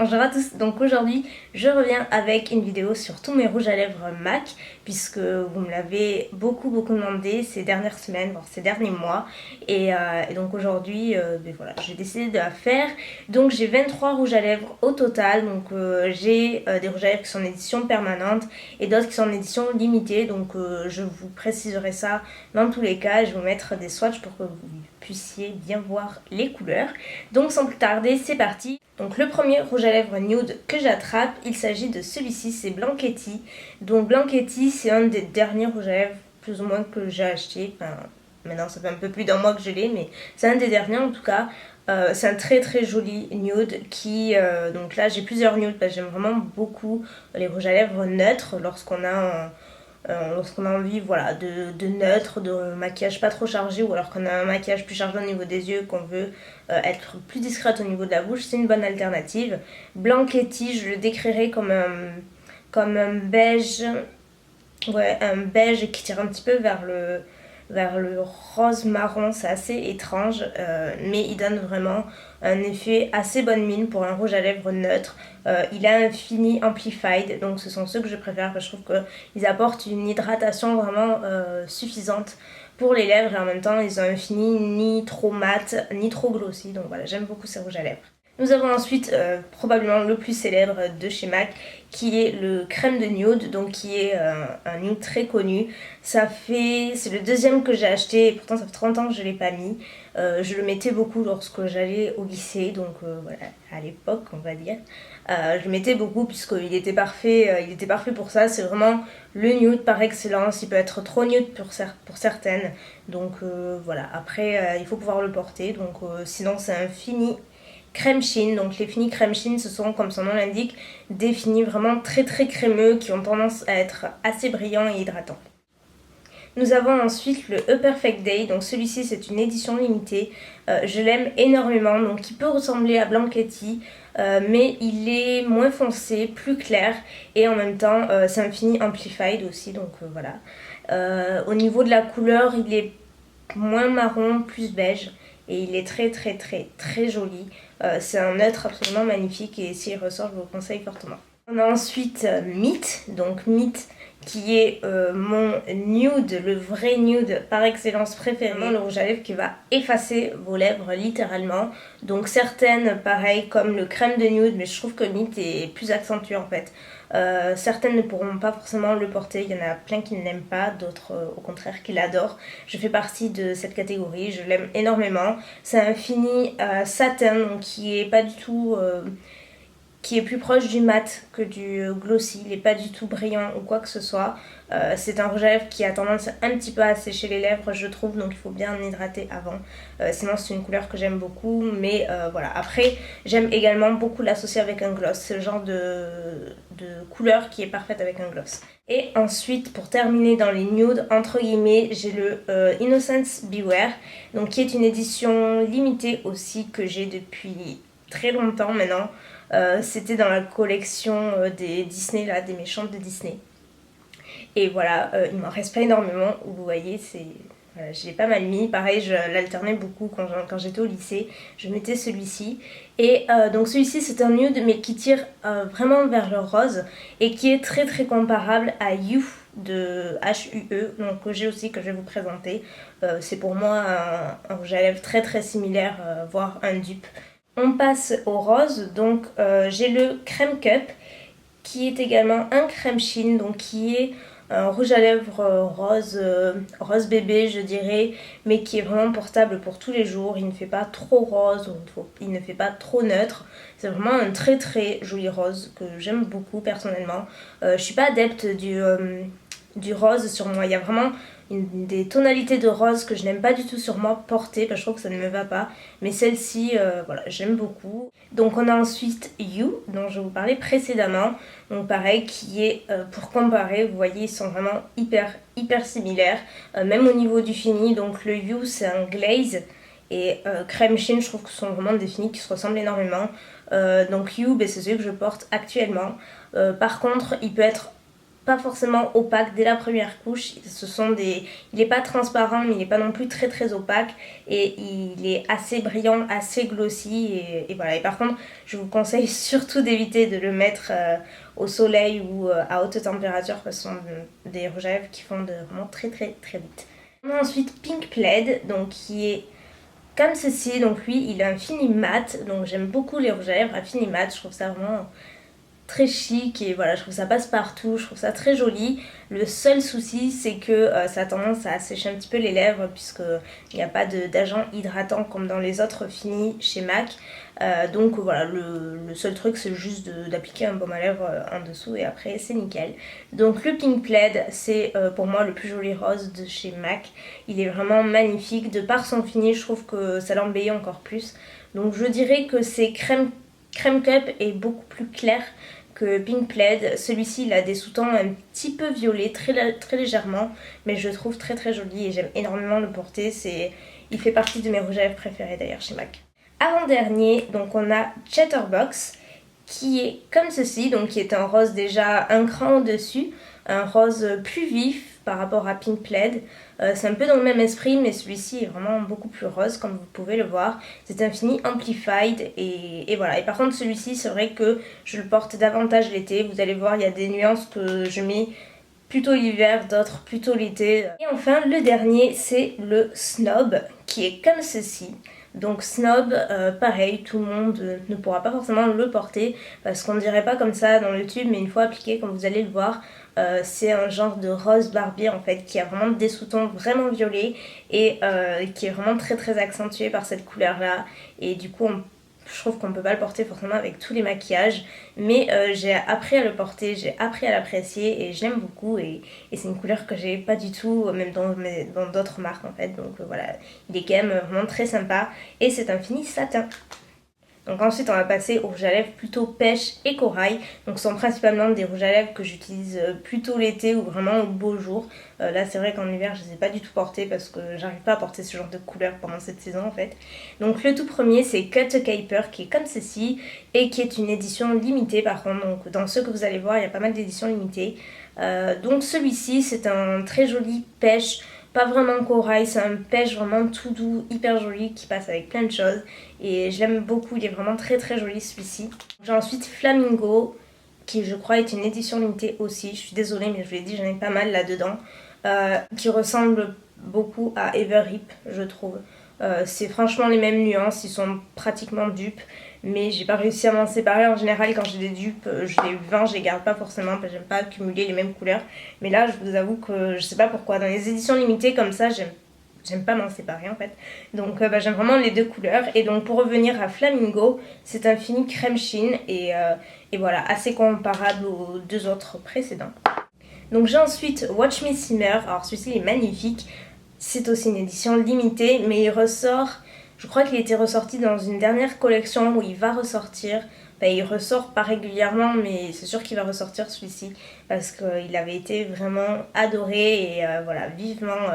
Bonjour à tous, donc aujourd'hui je reviens avec une vidéo sur tous mes rouges à lèvres MAC puisque vous me l'avez beaucoup demandé ces dernières semaines, voire ces derniers mois et donc aujourd'hui voilà, j'ai décidé de la faire. Donc j'ai 23 rouges à lèvres au total, donc j'ai des rouges à lèvres qui sont en édition permanente et d'autres qui sont en édition limitée, donc je vous préciserai ça dans tous les cas. Je vais vous mettre des swatchs pour que vous puissiez bien voir les couleurs. Donc sans plus tarder, c'est parti. Donc le premier rouge à lèvres nude que j'attrape, il s'agit de celui-ci, c'est Blanchetti. Donc Blanchetti, c'est un des derniers rouges à lèvres plus ou moins que j'ai acheté. Enfin, maintenant ça fait un peu plus d'un mois que je l'ai, mais c'est un des derniers en tout cas. C'est un très joli nude qui... donc là j'ai plusieurs nudes parce que j'aime vraiment beaucoup les rouges à lèvres neutres lorsqu'on a envie, voilà, de neutre, de maquillage pas trop chargé, ou alors qu'on a un maquillage plus chargé au niveau des yeux, qu'on veut être plus discrète au niveau de la bouche, c'est une bonne alternative. Blanchetti, je le décrirais comme un beige, ouais, un beige qui tire un petit peu vers le rose marron, c'est assez étrange, mais il donne vraiment un effet assez bonne mine pour un rouge à lèvres neutre. Il a un fini amplified, donc ce sont ceux que je préfère parce que je trouve qu'ils apportent une hydratation vraiment suffisante pour les lèvres et en même temps ils ont un fini ni trop mat ni trop glossy, donc voilà, j'aime beaucoup ces rouges à lèvres. Nous avons ensuite probablement le plus célèbre de chez MAC qui est le crème de nude, donc qui est un nude très connu. C'est le deuxième que j'ai acheté et pourtant ça fait 30 ans que je ne l'ai pas mis. Je le mettais beaucoup lorsque j'allais au lycée, donc voilà, à l'époque on va dire. Je le mettais beaucoup puisqu'il était parfait, il était parfait pour ça. C'est vraiment le nude par excellence. Il peut être trop nude pour certaines, donc voilà. Après il faut pouvoir le porter, donc sinon c'est un fini crème sheen. Donc les finis crème sheen, ce sont, comme son nom l'indique, des finis vraiment très crémeux qui ont tendance à être assez brillants et hydratants. Nous avons ensuite le A Perfect Day, donc celui-ci c'est une édition limitée, je l'aime énormément, donc il peut ressembler à Blanchetti, mais il est moins foncé, plus clair, et en même temps c'est un fini amplified aussi, donc voilà. Au niveau de la couleur, il est moins marron, plus beige, et il est très joli. C'est un neutre absolument magnifique et s'il ressort, je vous le conseille fortement. On a ensuite Meet, donc Meet qui est mon nude, le vrai nude par excellence préféré, le rouge à lèvres qui va effacer vos lèvres littéralement. Donc certaines, pareil, comme le crème de nude, mais je trouve que Meet est plus accentué en fait. Certaines ne pourront pas forcément le porter, il y en a plein qui ne l'aiment pas, d'autres au contraire qui l'adorent. Je fais partie de cette catégorie, je l'aime énormément. C'est un fini satin, donc qui est pas du tout... qui est plus proche du mat que du glossy, il n'est pas du tout brillant ou quoi que ce soit. C'est un rouge à lèvres qui a tendance un petit peu à sécher les lèvres, je trouve, donc il faut bien hydrater avant. Sinon c'est une couleur que j'aime beaucoup, mais voilà. Après, j'aime également beaucoup l'associer avec un gloss, c'est le genre de couleur qui est parfaite avec un gloss. Et ensuite, pour terminer dans les nudes, entre guillemets, j'ai le Innocence Beware, donc qui est une édition limitée aussi que j'ai depuis très longtemps maintenant. C'était dans la collection des Disney, là, des méchantes de Disney. Et voilà, il m'en reste pas énormément. Vous voyez, voilà, je l'ai pas mal mis. Pareil, je l'alternais beaucoup quand j'étais au lycée. Je mettais celui-ci. Et donc celui-ci, c'est un nude, mais qui tire vraiment vers le rose. Et qui est très comparable à You de HUE, donc que j'ai aussi, que je vais vous présenter. C'est pour moi un rouge à lèvres très similaire, voire un dupe. On passe au rose, donc j'ai le Crème Cup qui est également un crème sheen, donc qui est un rouge à lèvres rose bébé je dirais, mais qui est vraiment portable pour tous les jours. Il ne fait pas trop rose, il ne fait pas trop neutre. C'est vraiment un très joli rose que j'aime beaucoup personnellement. Je suis pas adepte du rose sur moi, il y a vraiment des tonalités de rose que je n'aime pas du tout sur moi porter parce que je trouve que ça ne me va pas, mais celle-ci voilà, j'aime beaucoup. Donc on a ensuite You dont je vous parlais précédemment, donc pareil, qui est pour comparer, vous voyez, ils sont vraiment hyper similaires, même au niveau du fini. Donc le You c'est un glaze et crème sheen, je trouve que ce sont vraiment des finis qui se ressemblent énormément. Donc You, c'est celui que je porte actuellement. Par contre il peut être pas forcément opaque dès la première couche. Il n'est pas transparent, mais il n'est pas non plus très très opaque. Et il est assez brillant, assez glossy. Et voilà. Et par contre, je vous conseille surtout d'éviter de le mettre au soleil ou à haute température parce que ce sont des rouges à lèvres qui fondent vraiment très très très vite. On a ensuite Pink Plaid, donc qui est comme ceci. Donc lui, il a un fini mat. Donc j'aime beaucoup les rouges à lèvres à fini mat. Je trouve ça vraiment très chic et voilà, je trouve ça passe partout, je trouve ça très joli. Le seul souci, c'est que ça a tendance à assécher un petit peu les lèvres puisqu'il n'y a pas d'agent hydratant comme dans les autres finis chez MAC. Donc voilà, le seul truc, c'est juste d'appliquer un baume à lèvres en dessous et après c'est nickel. Donc le Pink Plaid, c'est pour moi le plus joli rose de chez MAC. Il est vraiment magnifique, de par son fini, je trouve que ça l'embellit encore plus. Donc je dirais que c'est Crème Cup est beaucoup plus clair que Pink Plaid. Celui-ci, il a des sous-tons un petit peu violets, très légèrement, mais je le trouve très très joli et j'aime énormément le porter. Il fait partie de mes rouges à lèvres préférés d'ailleurs chez MAC. Avant-dernier, donc on a Chatterbox qui est comme ceci, donc qui est un rose déjà un cran au-dessus, un rose plus vif par rapport à Pink Plaid. C'est un peu dans le même esprit, mais celui-ci est vraiment beaucoup plus rose comme vous pouvez le voir. C'est un fini amplified et voilà. Et par contre celui-ci, c'est vrai que je le porte davantage l'été. Vous allez voir, il y a des nuances que je mets plutôt l'hiver, d'autres plutôt l'été. Et enfin le dernier, c'est le Snob qui est comme ceci. Donc Snob, pareil, tout le monde ne pourra pas forcément le porter parce qu'on ne dirait pas comme ça dans le tube, mais une fois appliqué, comme vous allez le voir, c'est un genre de rose barbier en fait qui a vraiment des sous-tons vraiment violets et qui est vraiment très très accentué par cette couleur là. Et du coup je trouve qu'on ne peut pas le porter forcément avec tous les maquillages, mais j'ai appris à le porter, j'ai appris à l'apprécier et je l'aime beaucoup et c'est une couleur que j'ai pas du tout, même dans d'autres marques en fait, donc voilà, il est quand même vraiment très sympa et c'est un fini satin. Donc ensuite on va passer aux rouges à lèvres plutôt pêche et corail. Donc ce sont principalement des rouges à lèvres que j'utilise plutôt l'été ou vraiment au beau jour. Là c'est vrai qu'en hiver je ne les ai pas du tout portés parce que j'arrive pas à porter ce genre de couleur pendant cette saison en fait. Donc le tout premier c'est Cut a Caper qui est comme ceci et qui est une édition limitée par contre. Donc dans ceux que vous allez voir il y a pas mal d'éditions limitées. Donc celui-ci c'est un très joli pêche. Pas vraiment corail, c'est un pêche vraiment tout doux, hyper joli qui passe avec plein de choses et je l'aime beaucoup, il est vraiment très très joli celui-ci. J'ai ensuite Flamingo qui je crois est une édition limitée aussi, je suis désolée mais je vous l'ai dit j'en ai pas mal là-dedans, qui ressemble beaucoup à Everhip je trouve. C'est franchement les mêmes nuances, ils sont pratiquement dupes, mais j'ai pas réussi à m'en séparer. En général, quand j'ai des dupes, je les vends, je les garde pas forcément parce que j'aime pas accumuler les mêmes couleurs. Mais là, je vous avoue que je sais pas pourquoi. Dans les éditions limitées comme ça, j'aime pas m'en séparer en fait. Donc j'aime vraiment les deux couleurs. Et donc pour revenir à Flamingo, c'est un fini crème chine et voilà, assez comparable aux deux autres précédents. Donc j'ai ensuite Watch Me Simmer. Alors celui-ci il est magnifique. C'est aussi une édition limitée, mais il ressort, je crois qu'il était ressorti dans une dernière collection où il va ressortir. Enfin, il ressort pas régulièrement, mais c'est sûr qu'il va ressortir celui-ci parce qu'il avait été vraiment adoré et voilà, vivement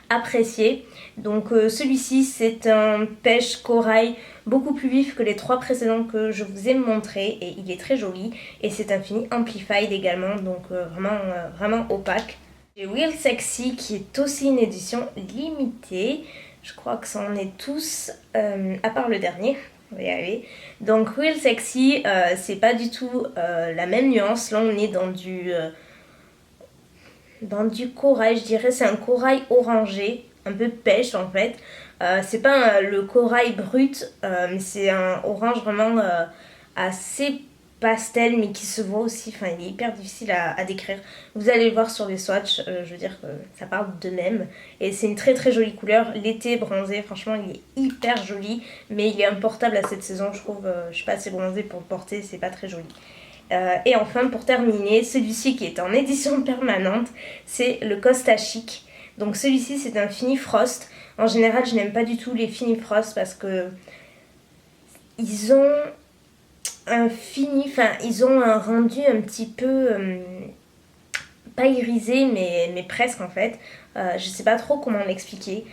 apprécié. Donc celui-ci, c'est un pêche corail beaucoup plus vif que les trois précédents que je vous ai montrés et il est très joli. Et c'est un fini amplified également, donc vraiment opaque. J'ai Real Sexy qui est aussi une édition limitée. Je crois que ça en est tous, à part le dernier. On va y arriver. Donc Real Sexy, c'est pas du tout la même nuance. Là on est dans du corail, je dirais. C'est un corail orangé, un peu pêche en fait. C'est pas le corail brut, mais c'est un orange vraiment assez pastel mais qui se voit aussi, enfin il est hyper difficile à décrire. Vous allez le voir sur les swatchs, je veux dire que ça parle d'eux-mêmes et c'est une très très jolie couleur. L'été bronzé, franchement il est hyper joli mais il est importable à cette saison je trouve. Je suis pas assez bronzée pour le porter, c'est pas très joli. Et enfin pour terminer, celui-ci qui est en édition permanente, c'est le Costa Chic. Donc celui-ci c'est un fini frost. En général je n'aime pas du tout les fini frost parce que ils ont un fini, enfin ils ont un rendu un petit peu pas irisé mais presque en fait. Je sais pas trop comment l'expliquer.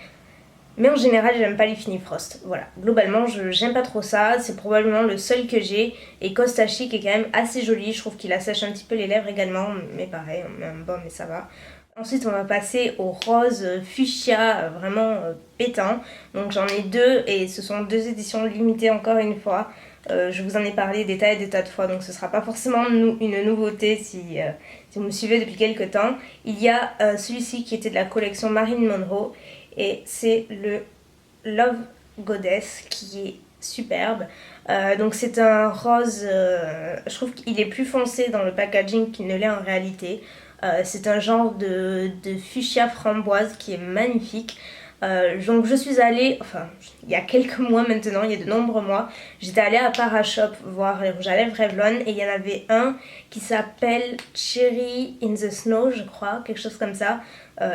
Mais en général j'aime pas les Fini Frost. Voilà, globalement j'aime pas trop ça, c'est probablement le seul que j'ai. Et Costa Chic est quand même assez joli, je trouve qu'il assèche un petit peu les lèvres également. Mais pareil, on met un baume et ça va. Ensuite on va passer au rose fuchsia vraiment pétant. Donc j'en ai deux et ce sont deux éditions limitées encore une fois. Je vous en ai parlé des tas et des tas de fois, donc ce sera pas forcément une nouveauté si vous me suivez depuis quelques temps. Il y a celui-ci qui était de la collection Marilyn Monroe et c'est le Love Goddess qui est superbe. Donc c'est un rose, je trouve qu'il est plus foncé dans le packaging qu'il ne l'est en réalité. C'est un genre de fuchsia framboise qui est magnifique. Donc je suis allée, enfin il y a quelques mois maintenant, il y a de nombreux mois, j'étais allée à Parashop voir les rouges à lèvres Revlon et il y en avait un qui s'appelle Cherry in the Snow, je crois, quelque chose comme ça,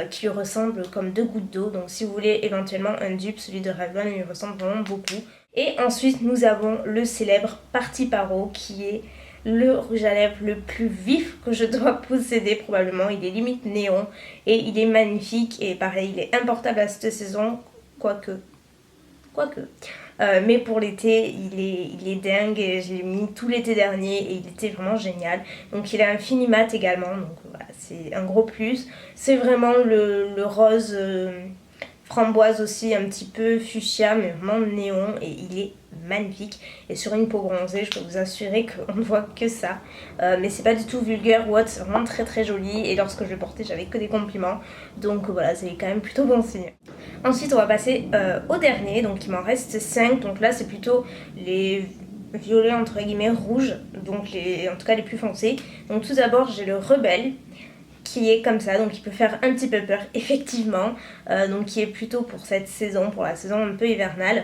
qui lui ressemble comme deux gouttes d'eau. Donc si vous voulez éventuellement un dupe, celui de Revlon il lui ressemble vraiment beaucoup. Et ensuite nous avons le célèbre Party Paro qui est le rouge à lèvres le plus vif que je dois posséder probablement. Il est limite néon et il est magnifique et pareil il est importable à cette saison, quoique. Mais pour l'été il est dingue et je l'ai mis tout l'été dernier et il était vraiment génial. Donc il a un fini mat également, donc voilà, c'est un gros plus. C'est vraiment le rose framboise aussi, un petit peu fuchsia mais vraiment néon et il est magnifique. Et sur une peau bronzée je peux vous assurer qu'on ne voit que ça, mais c'est pas du tout vulgaire ou autre, c'est vraiment très très joli et lorsque je l'ai porté j'avais que des compliments, donc voilà, c'est quand même plutôt bon signe. Ensuite on va passer au dernier, donc il m'en reste 5, donc là c'est plutôt les violets entre guillemets rouges, donc en tout cas les plus foncés. Donc tout d'abord j'ai le Rebelle qui est comme ça, donc il peut faire un petit peu peur effectivement, donc qui est plutôt pour cette saison, pour la saison un peu hivernale,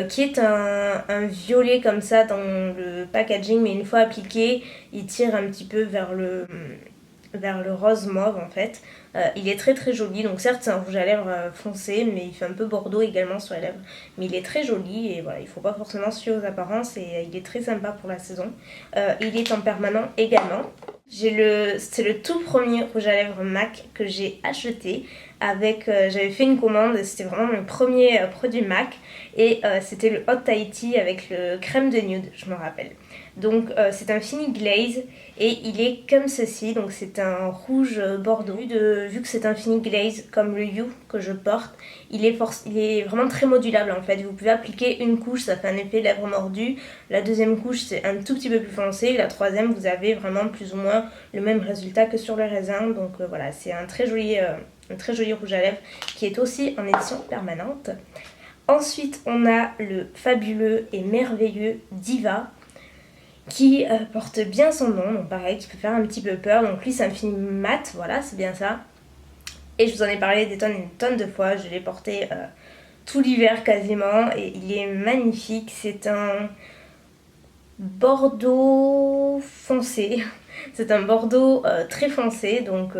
qui est un violet comme ça dans le packaging, mais une fois appliqué il tire un petit peu vers le rose mauve en fait. Il est très très joli, donc certes c'est un rouge à lèvres foncé mais il fait un peu bordeaux également sur les lèvres, mais il est très joli et voilà, il faut pas forcément se fier aux apparences et il est très sympa pour la saison. Il est en permanent également. C'est le tout premier rouge à lèvres MAC que j'ai acheté avec, j'avais fait une commande, c'était vraiment mon premier produit MAC et c'était le Hot Tahiti avec le crème de nude, je me rappelle. Donc c'est un fini glaze et il est comme ceci, donc c'est un rouge bordeaux. Vu que c'est un fini glaze comme le You que je porte, il est vraiment très modulable en fait. Vous pouvez appliquer une couche, ça fait un effet lèvres mordues. La deuxième couche c'est un tout petit peu plus foncé. La troisième vous avez vraiment plus ou moins le même résultat que sur le raisin. Donc voilà, c'est un très joli rouge à lèvres qui est aussi en édition permanente. Ensuite on a le fabuleux et merveilleux Diva qui porte bien son nom, donc pareil qui peut faire un petit peu peur. Donc lui c'est un fini mat, voilà, c'est bien ça. Et je vous en ai parlé des tonnes et des tonnes de fois, je l'ai porté tout l'hiver quasiment et il est magnifique. C'est un bordeaux foncé, c'est un bordeaux très foncé, donc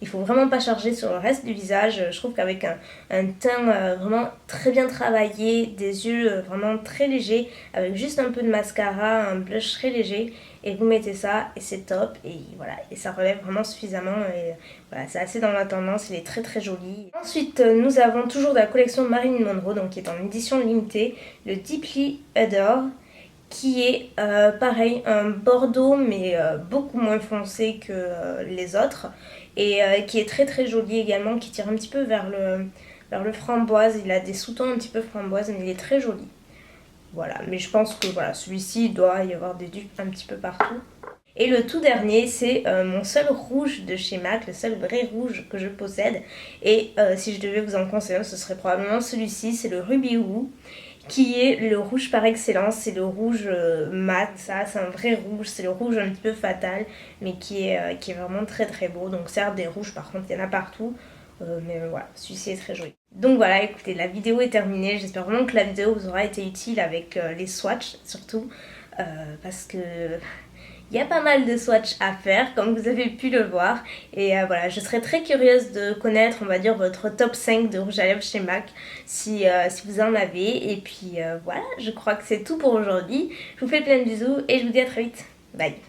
il faut vraiment pas charger sur le reste du visage. Je trouve qu'avec un teint vraiment très bien travaillé, des yeux vraiment très légers, avec juste un peu de mascara, un blush très léger, et vous mettez ça et c'est top, et voilà, et ça relève vraiment suffisamment et voilà, c'est assez dans la tendance, il est très très joli. Ensuite nous avons toujours de la collection Marilyn Monroe, donc qui est en édition limitée, le Deeply Adore, qui est pareil, un bordeaux mais beaucoup moins foncé que les autres et qui est très très joli également, qui tire un petit peu vers le framboise. Il a des sous-tons un petit peu framboise mais il est très joli. Voilà, mais je pense que voilà, celui-ci il doit y avoir des dupes un petit peu partout. Et le tout dernier, c'est mon seul rouge de chez MAC, le seul vrai rouge que je possède. Et si je devais vous en conseiller un, ce serait probablement celui-ci, c'est le Ruby Woo, qui est le rouge par excellence. C'est le rouge mat, ça c'est un vrai rouge, c'est le rouge un petit peu fatal, mais qui est vraiment très très beau. Donc certes des rouges par contre il y en a partout, mais voilà, celui-ci est très joli. Donc voilà, écoutez, la vidéo est terminée, j'espère vraiment que la vidéo vous aura été utile avec les swatchs surtout, parce que il y a pas mal de swatchs à faire comme vous avez pu le voir et voilà, je serais très curieuse de connaître, on va dire, votre top 5 de rouge à lèvres chez MAC si vous en avez. Et puis voilà, je crois que c'est tout pour aujourd'hui. Je vous fais plein de bisous et je vous dis à très vite. Bye.